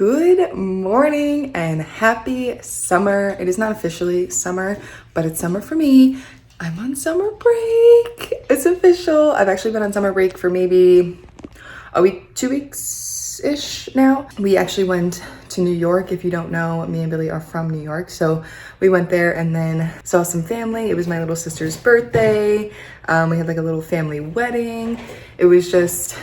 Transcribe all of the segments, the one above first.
Good morning and happy summer. It is not officially summer, but it's summer for me. I'm on summer break. It's official. I've actually been on summer break for maybe a week, 2 weeks-ish now. We actually went to New York. If you don't know, me and Billy are from New York. So we went there and then saw some family. It was my little sister's birthday. We had like a little family wedding. It was just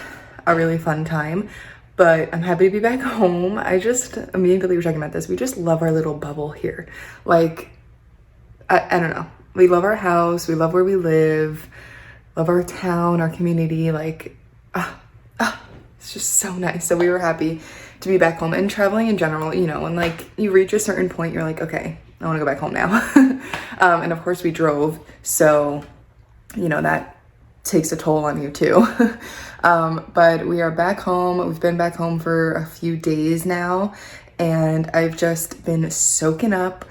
a really fun time. But I'm happy to be back home. Me and Billy were talking about this. We just love our little bubble here. Like, I don't know. We love our house. We love where we live. Love our town, our community. Like, it's just so nice. So we were happy to be back home. And traveling in general, you know, when like you reach a certain point, you're like, okay, I want to go back home now. And of course we drove. So, you know, that takes a toll on you too. But we are back home. We've been back home for a few days now, and I've just been soaking up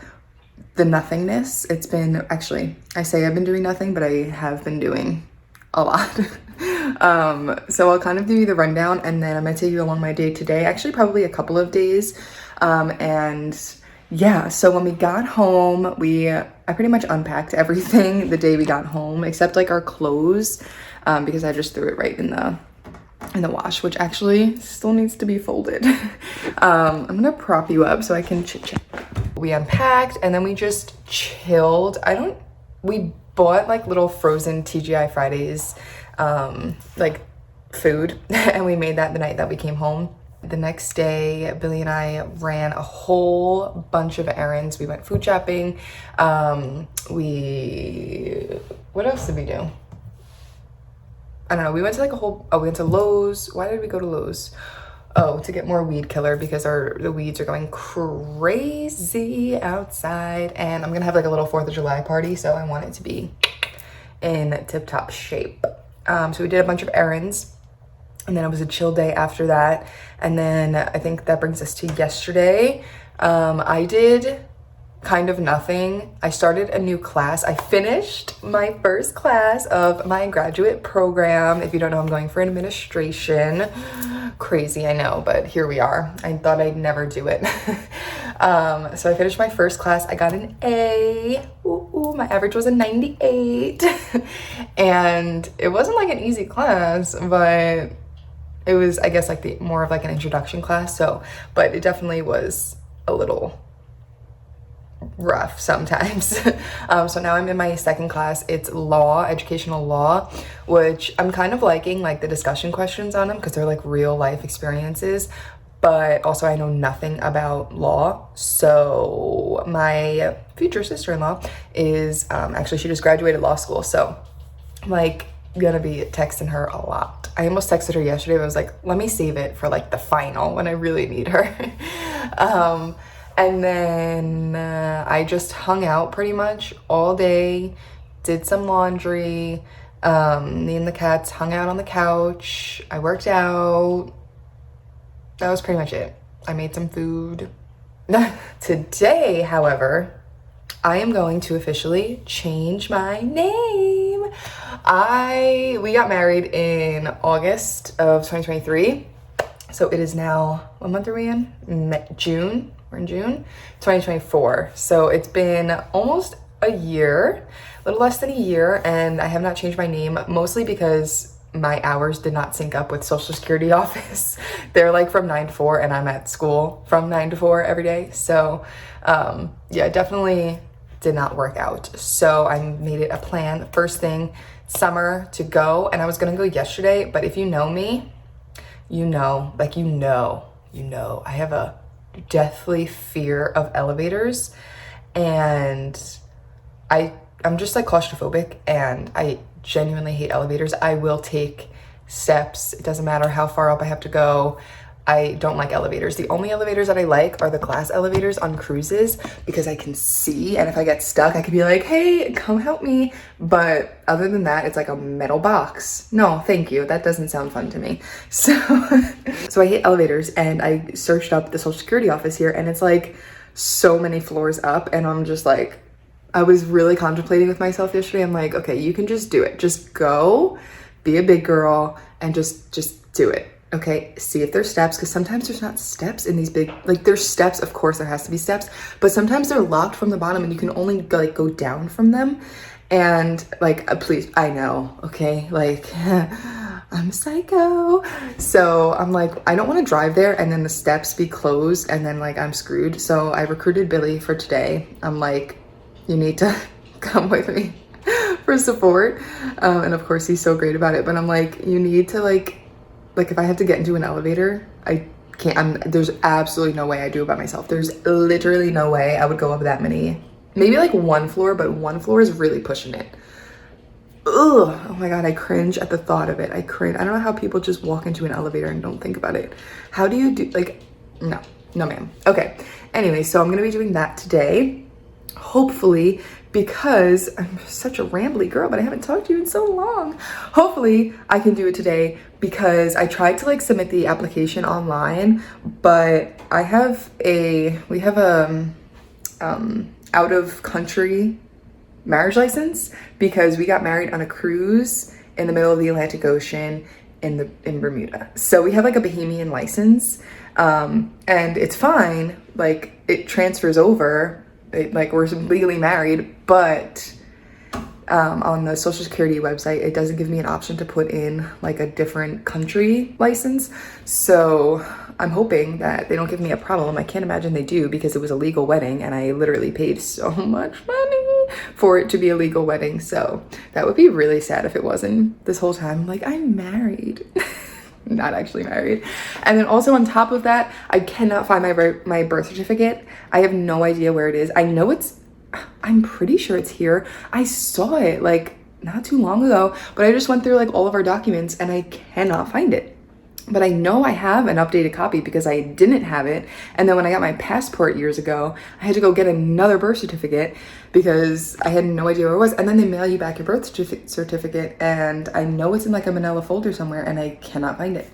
the nothingness. It's been, actually, I say I've been doing nothing, but I have been doing a lot. So I'll kind of give you the rundown, and then I'm gonna take you along my day today, actually probably a couple of days. And yeah, so when we got home, I pretty much unpacked everything the day we got home, except like our clothes, because I just threw it right in the wash, which actually still needs to be folded. I'm gonna prop you up so I can chit chat. We unpacked and then we just chilled. We bought like little frozen TGI Fridays, like food, and we made that the night that we came home. The next day, Billy and I ran a whole bunch of errands. We went food shopping. What else did we do? I don't know. We went to we went to Lowe's. Why did we go to Lowe's? Oh, to get more weed killer because the weeds are going crazy outside. And I'm going to have like a little 4th of July party. So I want it to be in tip-top shape. So we did a bunch of errands. And then it was a chill day after that. And then I think that brings us to yesterday. I did kind of nothing. I started a new class. I finished my first class of my graduate program. If you don't know, I'm going for administration. Crazy, I know, but here we are. I thought I'd never do it. So I finished my first class. I got an A. Ooh, my average was a 98. And it wasn't like an easy class, but it was, I guess, like more of like an introduction class. But it definitely was a little rough sometimes. So now I'm in my second class. It's law, educational law, which I'm kind of liking, like the discussion questions on them because they're like real life experiences. But also I know nothing about law. So my future sister-in-law is actually, she just graduated law school. So like gonna be texting her a lot. I almost texted her yesterday, but I was like, let me save it for like the final when I really need her. And then I just hung out pretty much all day, did some laundry. Me and the cats hung out on the couch. I worked out. That was pretty much it. I made some food. Today, however, I am going to officially change my name. We got married in August of 2023. So it is now, what month are we in? June. We're in June 2024. So it's been almost a year, a little less than a year, and I have not changed my name, mostly because my hours did not sync up with Social Security office. They're like from 9 to 4 and I'm at school from 9 to 4 every day. So yeah, definitely did not work out. So I made it a plan. First thing, summer to go, and I was gonna go yesterday, but if you know me, you know, I have a deathly fear of elevators, and I'm just like claustrophobic, and I genuinely hate elevators. I will take steps. It doesn't matter how far up I have to go. I don't like elevators. The only elevators that I like are the class elevators on cruises because I can see, and if I get stuck, I could be like, hey, come help me. But other than that, it's like a metal box. No, thank you. That doesn't sound fun to me. So I hate elevators, and I searched up the Social Security office here, and it's like so many floors up, and I'm just like, I was really contemplating with myself yesterday. I'm like, okay, you can just do it. Just go, be a big girl, and just do it. Okay, see if there's steps, because sometimes there's not steps in these big, like there's steps, of course there has to be steps, but sometimes they're locked from the bottom and you can only like go down from them. And like, please, I know, okay, like I'm psycho. So I'm like, I don't want to drive there and then the steps be closed and then like I'm screwed. So I recruited Billy for today. I'm like, you need to come with me for support. And of course he's so great about it, but I'm like, you need to like if I have to get into an elevator, I can't, there's absolutely no way I do it by myself. There's literally no way I would go up that many, maybe like one floor, but one floor is really pushing it. Ugh, oh my God, I cringe at the thought of it. I cringe. I don't know how people just walk into an elevator and don't think about it. How do you do, like, no ma'am. Okay, anyway, so I'm gonna be doing that today, hopefully, because I'm such a rambly girl, but I haven't talked to you in so long. Hopefully I can do it today because I tried to like submit the application online, but we have a out of country marriage license because we got married on a cruise in the middle of the Atlantic Ocean in Bermuda. So we have like a Bahamian license, and it's fine. Like it transfers over. Like we're legally married, but on the Social Security website, it doesn't give me an option to put in like a different country license. So I'm hoping that they don't give me a problem. I can't imagine they do because it was a legal wedding and I literally paid so much money for it to be a legal wedding. So that would be really sad if it wasn't. This whole time, like, I'm married. Not actually married. And then also on top of that, I cannot find my birth certificate. I have no idea where it is. I'm pretty sure it's here. I saw it like not too long ago, but I just went through like all of our documents and I cannot find it. But I know I have an updated copy because I didn't have it. And then when I got my passport years ago, I had to go get another birth certificate because I had no idea where it was. And then they mail you back your birth certificate. And I know it's in like a manila folder somewhere and I cannot find it.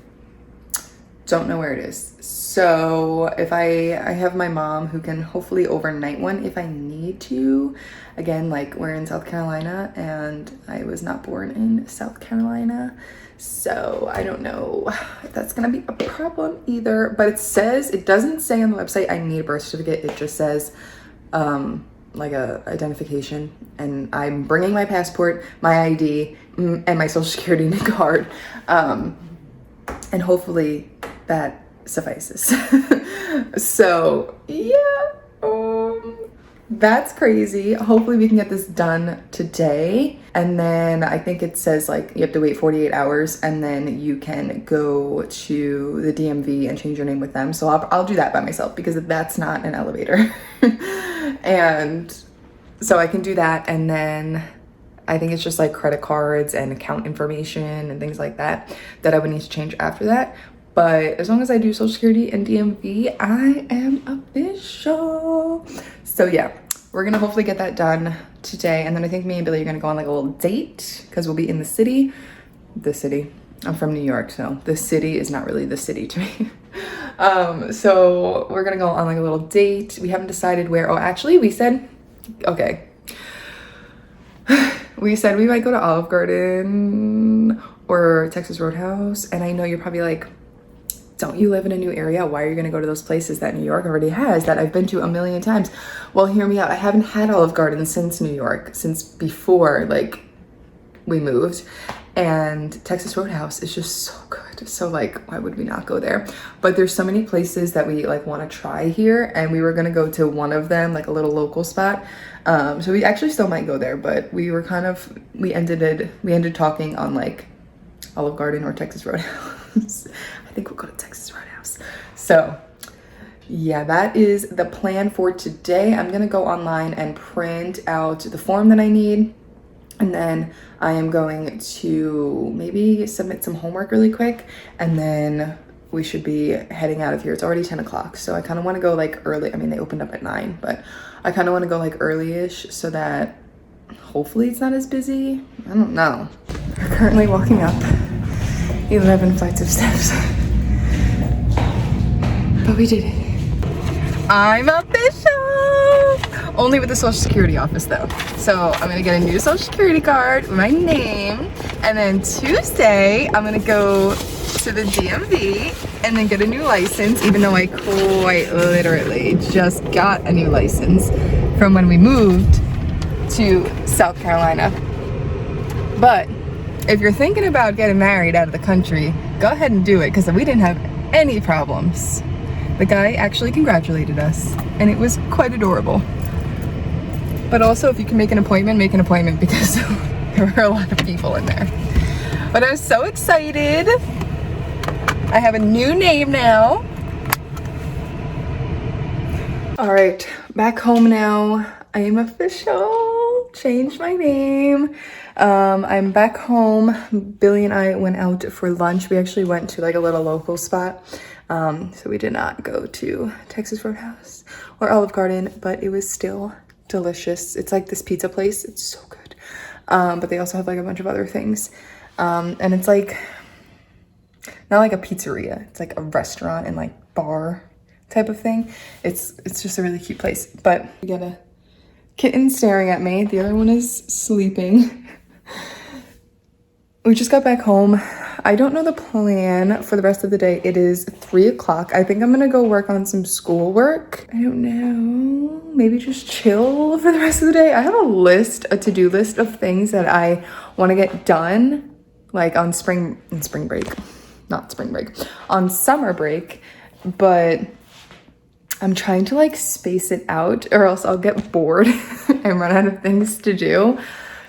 Don't know where it is. So if I have my mom who can hopefully overnight one if I need to. Again, like we're in South Carolina and I was not born in South Carolina. So I don't know if that's gonna be a problem either, but it doesn't say on the website I need a birth certificate. It just says like a identification, and I'm bringing my passport, my ID, and my social security card. And hopefully that suffices. So yeah, that's crazy. Hopefully we can get this done today. And then I think it says like you have to wait 48 hours and then you can go to the DMV and change your name with them. So I'll do that by myself because that's not an elevator. And so I can do that. And then I think it's just like credit cards and account information and things like that I would need to change after that. But as long as I do Social Security and DMV, I am official. So yeah, we're gonna hopefully get that done today. And then I think me and Billy are gonna go on like a little date because we'll be in the city. I'm from New York, so the city is not really the city to me. So we're gonna go on like a little date. We haven't decided where. Oh, actually we said, okay. We said we might go to Olive Garden or Texas Roadhouse. And I know you're probably like, don't you live in a new area? Why are you gonna go to those places that New York already has that I've been to a million times? Well, hear me out. I haven't had Olive Garden since New York, since before like we moved. And Texas Roadhouse is just so good. So like, why would we not go there? But there's so many places that we like want to try here. And we were gonna go to one of them, like a little local spot. So we actually still might go there, but we ended talking on like Olive Garden or Texas Roadhouse. I think we'll go to Texas Roadhouse. So yeah, that is the plan for today. I'm gonna go online and print out the form that I need. And then I am going to maybe submit some homework really quick. And then we should be heading out of here. It's already 10 o'clock. So I kind of want to go like early. I mean, they opened up at 9, but I kind of want to go like early-ish so that hopefully it's not as busy. I don't know. We're currently walking up 11 flights of steps. But we did it. I'm official! Only with the Social Security office though. So I'm gonna get a new Social Security card with my name. And then Tuesday, I'm gonna go to to the DMV and then get a new license, even though I quite literally just got a new license from when we moved to South Carolina. But if you're thinking about getting married out of the country, go ahead and do it, because we didn't have any problems. The guy actually congratulated us, and it was quite adorable. But also, if you can make an appointment because there were a lot of people in there. But I was so excited. I have a new name now. All right, back home now. I am official. Changed my name. I'm back home. Billy and I went out for lunch. We actually went to like a little local spot. So we did not go to Texas Roadhouse or Olive Garden, but it was still delicious. It's like this pizza place. It's so good. But they also have like a bunch of other things. And it's like, not like a pizzeria. It's like a restaurant and like bar type of thing. It's just a really cute place. But we got a kitten staring at me. The other one is sleeping. We just got back home. I don't know the plan for the rest of the day. It is 3 o'clock. I think I'm gonna go work on some schoolwork. I don't know, maybe just chill for the rest of the day. I have a to-do list of things that I wanna get done, like on summer break, but I'm trying to like space it out or else I'll get bored and run out of things to do.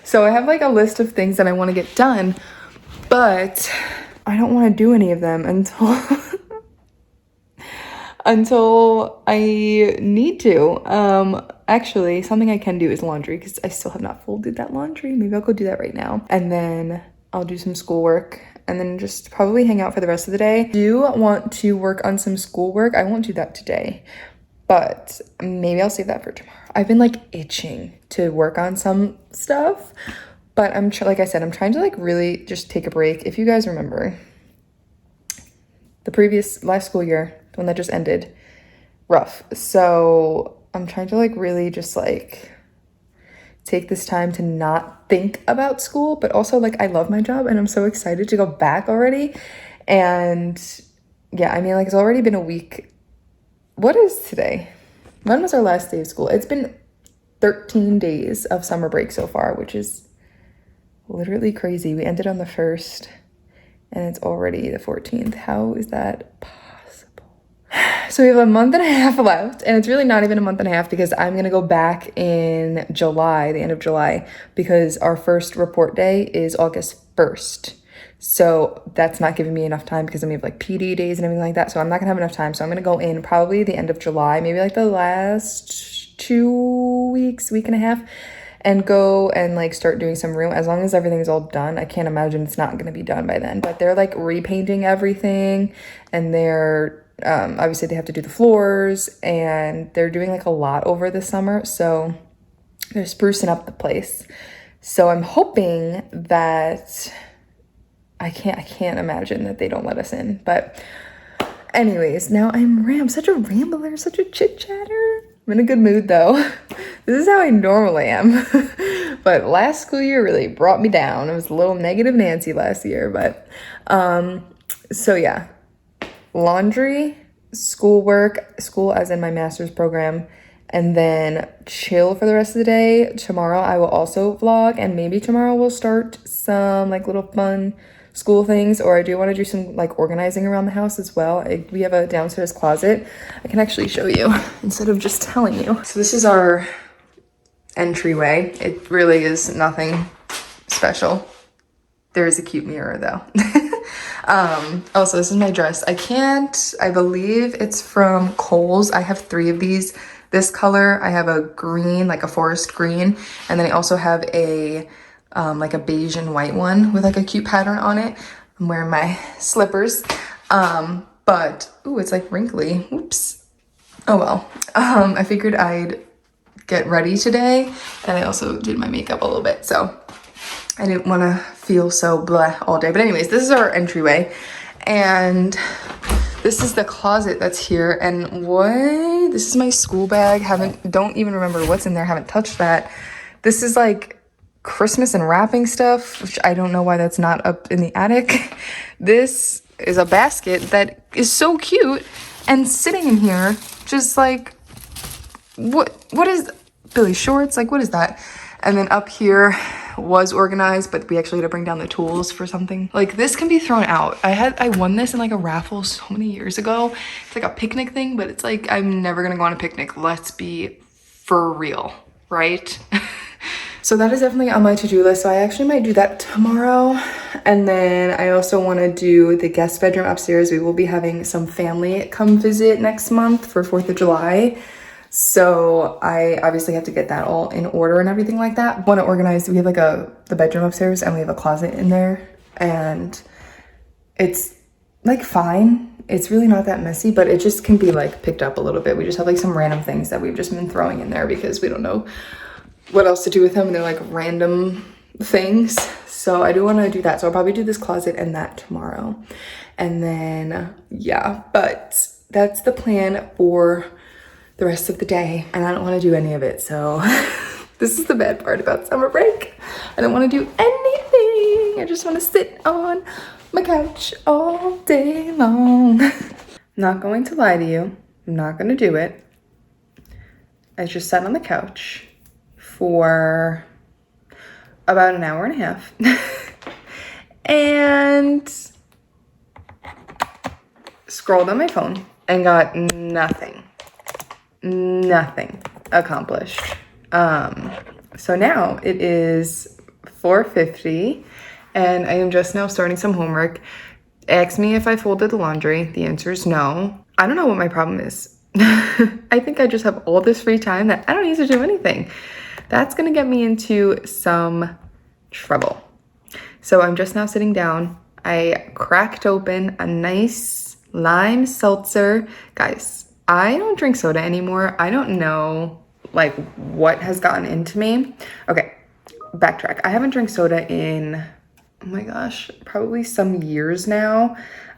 So I have like a list of things that I want to get done, but I don't want to do any of them until until I need to. Actually, something I can do is laundry, because I still have not folded that laundry. Maybe I'll go do that right now. And then I'll do some schoolwork and then just probably hang out for the rest of the day. I do want to work on some schoolwork. I won't do that today, but maybe I'll save that for tomorrow. I've been like itching to work on some stuff, but like I said, I'm trying to like really just take a break. If you guys remember the last school year, the one that just ended, rough. So I'm trying to like really just like take this time to not think about school, but also like I love my job and I'm so excited to go back already. And yeah, I mean, like it's already been a week. What is today? When was our last day of school? It's been 13 days of summer break so far, which is literally crazy. We ended on the 1st and it's already the 14th. How is that possible? So we have a month and a half left, and it's really not even a month and a half because I'm gonna go back in July, the end of July, because our first report day is August 1st. So that's not giving me enough time because then we have like PD days and everything like that. So I'm not gonna have enough time. So I'm gonna go in probably the end of July, maybe like the last 2 weeks, week and a half, and go and like start doing some room. As long as everything's all done, I can't imagine it's not gonna be done by then. But they're like repainting everything, and they're obviously they have to do the floors, and they're doing like a lot over the summer. So they're sprucing up the place. So I'm hoping that I can't imagine that they don't let us in. But anyways, now I'm such a rambler, such a chit chatter. I'm in a good mood though. This is how I normally am. But last school year really brought me down. I was a little negative Nancy last year, but so yeah. Laundry, schoolwork, school as in my master's program, and then chill for the rest of the day. Tomorrow I will also vlog, and maybe tomorrow we'll start some like little fun school things, or I do want to do some like organizing around the house as well. We have a downstairs closet. I can actually show you instead of just telling you. So this is our entryway. It really is nothing special. There is a cute mirror though. Also, this is my dress. I believe it's from Kohl's. I have 3 of these. This color, I have a green, like a forest green, and then I also have a like a beige and white one with like a cute pattern on it. I'm wearing my slippers, but ooh, it's like wrinkly. Oops. Oh well. I figured I'd get ready today, and I also did my makeup a little bit, so I didn't want to feel so blah all day. But anyways, this is our entryway, and this is the closet that's here. And this is my school bag. Don't even remember what's in there. Haven't touched that. This is like Christmas and wrapping stuff, which I don't know why that's not up in the attic. This is a basket that is so cute and sitting in here just like, what is Billy shorts? Like, what is that? And then up here was organized, but we actually had to bring down the tools for something. Like, this can be thrown out. I won this in like a raffle so many years ago. It's like a picnic thing, but it's like, I'm never gonna go on a picnic. Let's be for real, right? So that is definitely on my to-do list. So I actually might do that tomorrow. And then I also want to do the guest bedroom upstairs. We will be having some family come visit next month for 4th of July. So I obviously have to get that all in order and everything like that. Want to organize, we have like the bedroom upstairs and we have a closet in there, and it's like fine. It's really not that messy, but it just can be like picked up a little bit. We just have like some random things that we've just been throwing in there because we don't know what else to do with them, and they're like random things. So I do want to do that. So I'll probably do this closet and that tomorrow. And then yeah, but that's the plan for the rest of the day, and I don't want to do any of it. So this is the bad part about summer break. I don't want to do anything. I just want to sit on my couch all day long. Not going to lie to you, I'm not going to do it. I just sat on the couch for about an hour and a half and scrolled on my phone and got nothing accomplished. So now it is 4:50 and I am just now starting some homework. Ask me if I folded the laundry. The answer is no. I don't know what my problem is. I think I just have all this free time that I don't need to do anything. That's gonna get me into some trouble. So I'm just now sitting down. I cracked open a nice lime seltzer. Guys, I don't drink soda anymore. I don't know like what has gotten into me. Okay, backtrack. I haven't drank soda in, oh my gosh, probably some years now.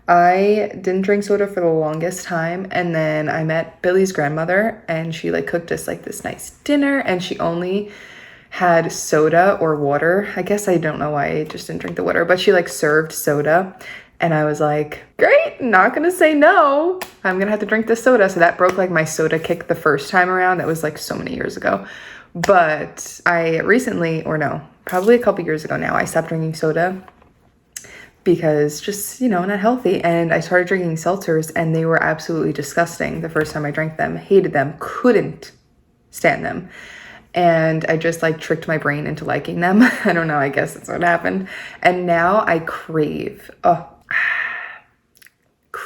I didn't drink soda for the longest time, and then I met Billy's grandmother and she like cooked us like this nice dinner, and she only had soda or water. I guess I don't know why I just didn't drink the water, but she like served soda, and I was like, great, not gonna say no. I'm gonna have to drink this soda. So that broke like my soda kick the first time around. That was like so many years ago. But I recently, or no, probably a couple years ago now, I stopped drinking soda because just, you know, not healthy. And I started drinking seltzers, and they were absolutely disgusting the first time I drank them. Hated them, couldn't stand them. And I just like tricked my brain into liking them. I don't know, I guess that's what happened. And now I crave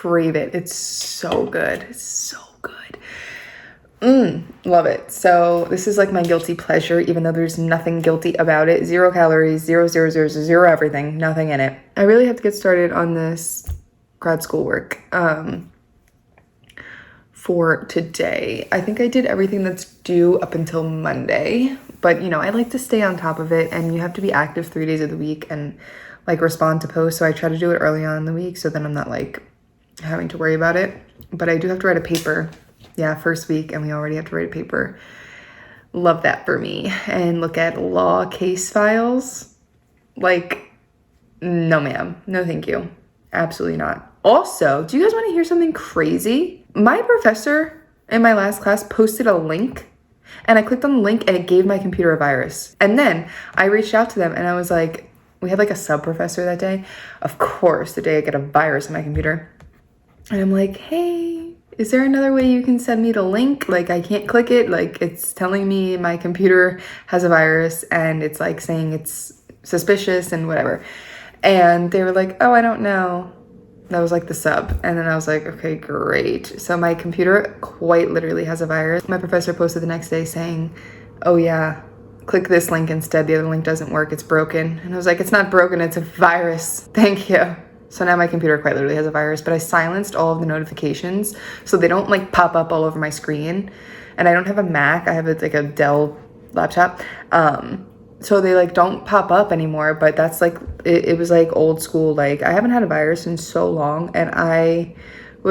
it. It's so good. It's so good. Love it. So this is like my guilty pleasure, even though there's nothing guilty about it. 0 calories, zero everything, nothing in it. I really have to get started on this grad school work for today. I think I did everything that's due up until Monday, but you know, I like to stay on top of it, and you have to be active 3 days of the week and like respond to posts. So I try to do it early on in the week, so then I'm not like having to worry about it. But I do have to write a paper. Yeah, first week, and we already have to write a paper. Love that for me. And look at law case files. Like, no ma'am, no thank you. Absolutely not. Also, do you guys want to hear something crazy? My professor in my last class posted a link, and I clicked on the link and it gave my computer a virus. And then I reached out to them and I was like, we had like a sub professor that day. Of course, the day I get a virus on my computer. And I'm like, hey, is there another way you can send me the link? Like, I can't click it. Like, it's telling me my computer has a virus, and it's like saying it's suspicious and whatever. And they were like, oh, I don't know. That was like the sub. And then I was like, okay, great. So my computer quite literally has a virus. My professor posted the next day saying, oh yeah, click this link instead. The other link doesn't work. It's broken. And I was like, it's not broken. It's a virus. Thank you. So now my computer quite literally has a virus, but I silenced all of the notifications so they don't like pop up all over my screen. And I don't have a Mac. I have like a Dell laptop. So they like don't pop up anymore, but that's like, it was like old school. Like, I haven't had a virus in so long, and I'm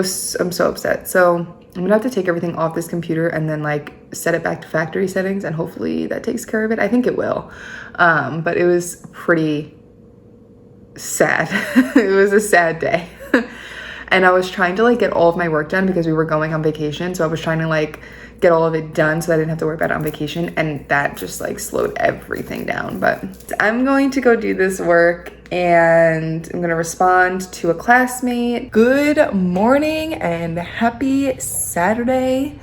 so upset. So I'm gonna have to take everything off this computer and then like set it back to factory settings, and hopefully that takes care of it. I think it will. But it was pretty sad. It was a sad day. and I was trying to like get all of my work done because we were going on vacation. So I was trying to like get all of it done so I didn't have to worry about it on vacation, and that just like slowed everything down. But I'm going to go do this work and I'm gonna respond to a classmate. Good morning and happy Saturday.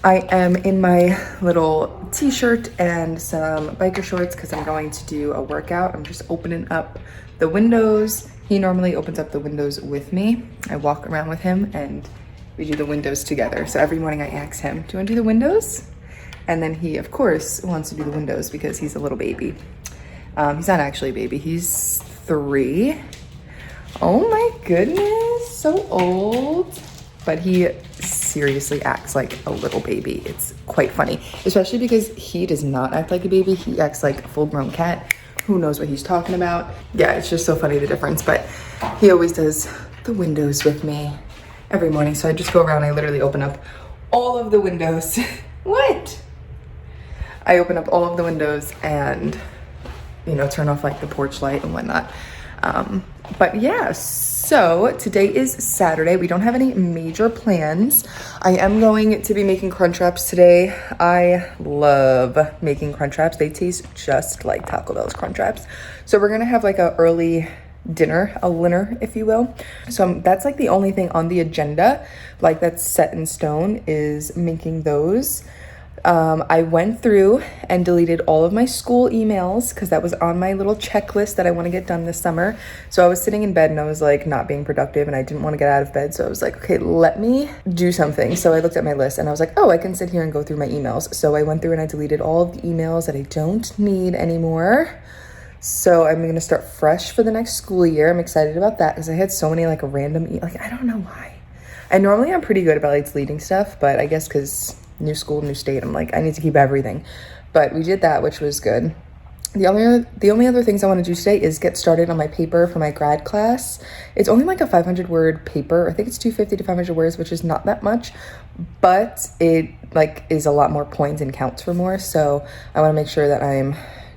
I am in my little t-shirt and some biker shorts because I'm going to do a workout. I'm just opening up the windows. He normally opens up the windows with me. I walk around with him and we do the windows together. So every morning I ask him, do you want to do the windows? And then he, of course, wants to do the windows because he's a little baby. He's not actually a baby, he's 3. Oh my goodness, so old. But he seriously acts like a little baby. It's quite funny, especially because he does not act like a baby. He acts like a full-grown cat. Who knows what he's talking about? Yeah, it's just so funny, the difference. But he always does the windows with me every morning. So I just go around, I literally open up all of the windows. What? I open up all of the windows and, you know, turn off like the porch light and whatnot. But yeah, so today is Saturday. We don't have any major plans. I am going to be making crunch wraps today. I love making crunch wraps. They taste just like Taco Bell's crunch wraps. So we're gonna have like a early dinner, a dinner, if you will. So that's like the only thing on the agenda, like that's set in stone, is making those. I went through and deleted all of my school emails because that was on my little checklist that I want to get done this summer. So I was sitting in bed and I was like not being productive and I didn't want to get out of bed. So I was like, okay, let me do something. So I looked at my list and I was like, oh, I can sit here and go through my emails. So I went through and I deleted all of the emails that I don't need anymore. So I'm going to start fresh for the next school year. I'm excited about that because I had so many like random, like, I don't know why. And normally I'm pretty good about like deleting stuff, but I guess because new school, new state, I'm like, I need to keep everything. But we did that, which was good. The only other things I want to do today is get started on my paper for my grad class. It's only like a 500 word paper. I think it's 250 to 500 words, which is not that much, but it like is a lot more points and counts for more. So I want to make sure that I'm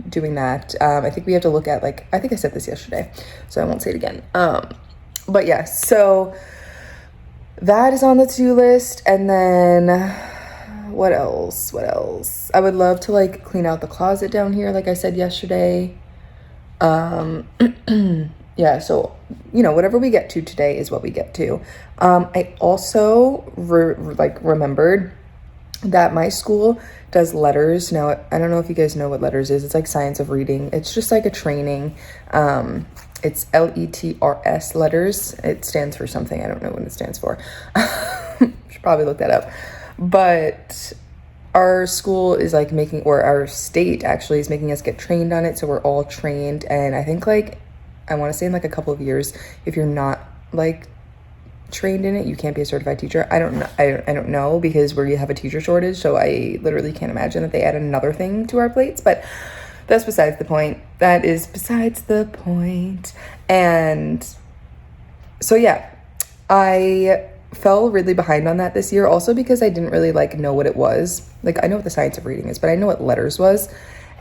doing that. I think we have to look at like, I think I said this yesterday, so I won't say it again. But yeah, so that is on the to-do list. And then what else? I would love to like clean out the closet down here, like I said yesterday. Yeah, so, you know, whatever we get to today is what we get to. I also remembered that my school does letters. Now, I don't know if you guys know what letters is. It's like science of reading. It's just like a training. It's LETRS, letters. It stands for something. I don't know what it stands for. Should probably look that up. But our school is like making, or our state actually is making us get trained on it. So we're all trained. And I think like, I want to say in like a couple of years, if you're not like trained in it, you can't be a certified teacher. I don't know. I don't know, because we have a teacher shortage. So I literally can't imagine that they add another thing to our plates, but that's besides the point. That is besides the point. And so, yeah, I fell really behind on that this year, also because I didn't really like know what it was. Like, I know what the science of reading is, but I know what letters was.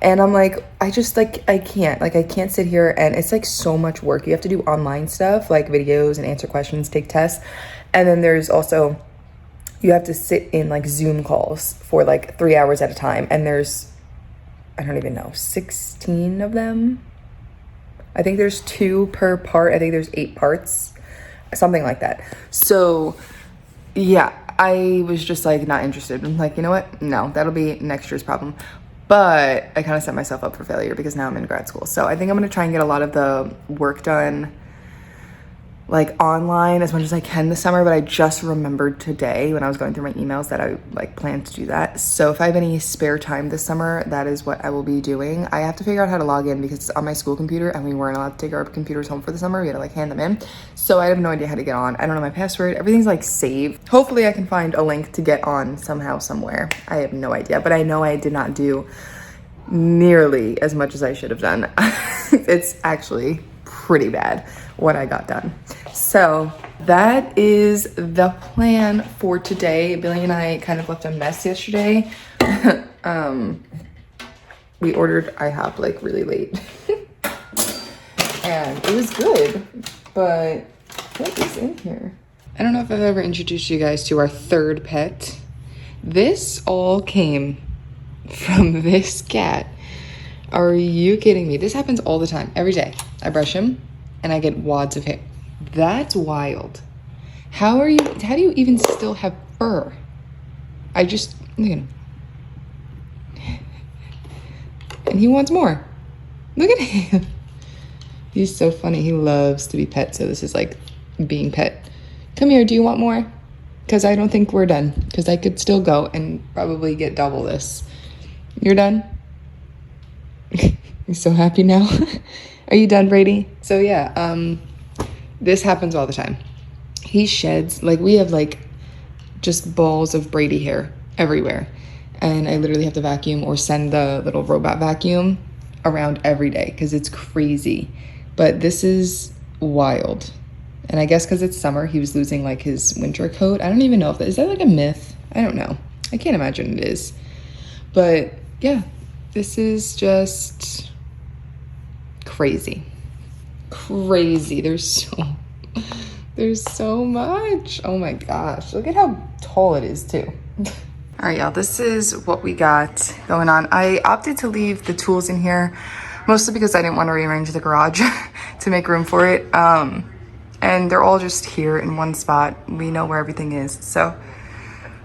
And I'm like, I just like, I can't sit here, and it's like so much work. You have to do online stuff like videos and answer questions, take tests. And then there's also, you have to sit in like Zoom calls for like 3 hours at a time. And there's, I don't even know, 16 of them. I think there's 2 per part. I think there's 8 parts, something like that. So yeah, I was just like not interested. I'm like, you know what? No, that'll be next year's problem. But I kind of set myself up for failure because now I'm in grad school. So I think I'm going to try and get a lot of the work done like online as much as I can this summer. But I just remembered today when I was going through my emails that I like planned to do that. So if I have any spare time this summer, that is what I will be doing. I have to figure out how to log in because it's on my school computer and we weren't allowed to take our computers home for the summer. We had to like hand them in. So I have no idea how to get on. I don't know my password. Everything's like saved. Hopefully I can find a link to get on somehow, somewhere. I have no idea, but I know I did not do nearly as much as I should have done. It's actually pretty bad what I got done. So that is the plan for today. Billy and I kind of left a mess yesterday. We ordered IHOP like really late and it was good, but What is in here? I don't know if I've ever introduced you guys to our third pet. This all came from this cat. Are you kidding me? This happens all the time, every day. I brush him and I get wads of hair. That's wild. How do you even still have fur? Look at him. And he wants more. Look at him. He's so funny. He loves to be pet, so this is like being pet. Come here, do you want more? Because I don't think we're done. Because I could still go and probably get double this. You're done? You're so happy now? Are you done, Brady? So yeah, this happens all the time. He sheds, like we have like just balls of Brady hair everywhere. And I literally have to vacuum or send the little robot vacuum around every day because it's crazy. But this is wild. And I guess because it's summer, he was losing like his winter coat. I don't even know is that like a myth? I don't know. I can't imagine it is. But yeah, this is just crazy. Crazy. There's so much. Oh my gosh. Look at how tall it is too. All right, y'all, this is what we got going on. I opted to leave the tools in here, mostly because I didn't want to rearrange the garage to make room for it. And they're all just here in one spot. We know where everything is. So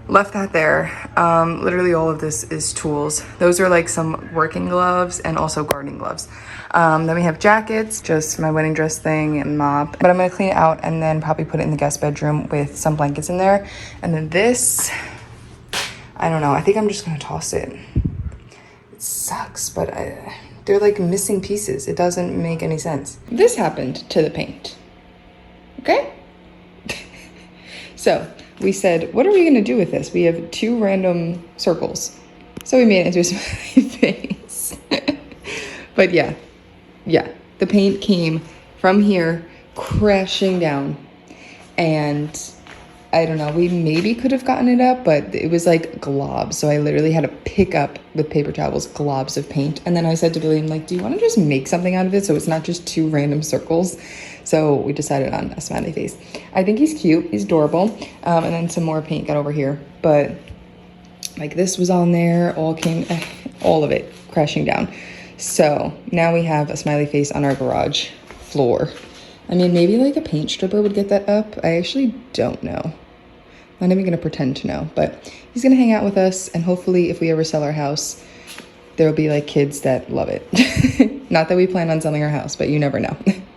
left that there. Literally all of this is tools. Those are like some working gloves and also gardening gloves. Then we have jackets, just my wedding dress thing and mop. But I'm gonna clean it out and then probably put it in the guest bedroom with some blankets in there. And then this, I don't know, I think I'm just gonna toss it. It sucks, but they're like missing pieces. It doesn't make any sense. This happened to the paint, okay? So we said, what are we gonna do with this? We have 2 random circles. So we made it into a smiley face. But yeah, the paint came from here crashing down, and I don't know, we maybe could have gotten it up, but it was like globs. So I literally had to pick up with paper towels globs of paint. And then I said to Billy, I'm like, do you want to just make something out of it so it's not just 2 random circles? So we decided on a smiley face. I think he's cute. He's adorable. And then some more paint got over here. But like this was on there, all of it crashing down. So now we have a smiley face on our garage floor. I mean, maybe like a paint stripper would get that up. I actually don't know. I'm not even gonna pretend to know, but he's gonna hang out with us, and hopefully if we ever sell our house, there'll be like kids that love it. Not that we plan on selling our house, but you never know.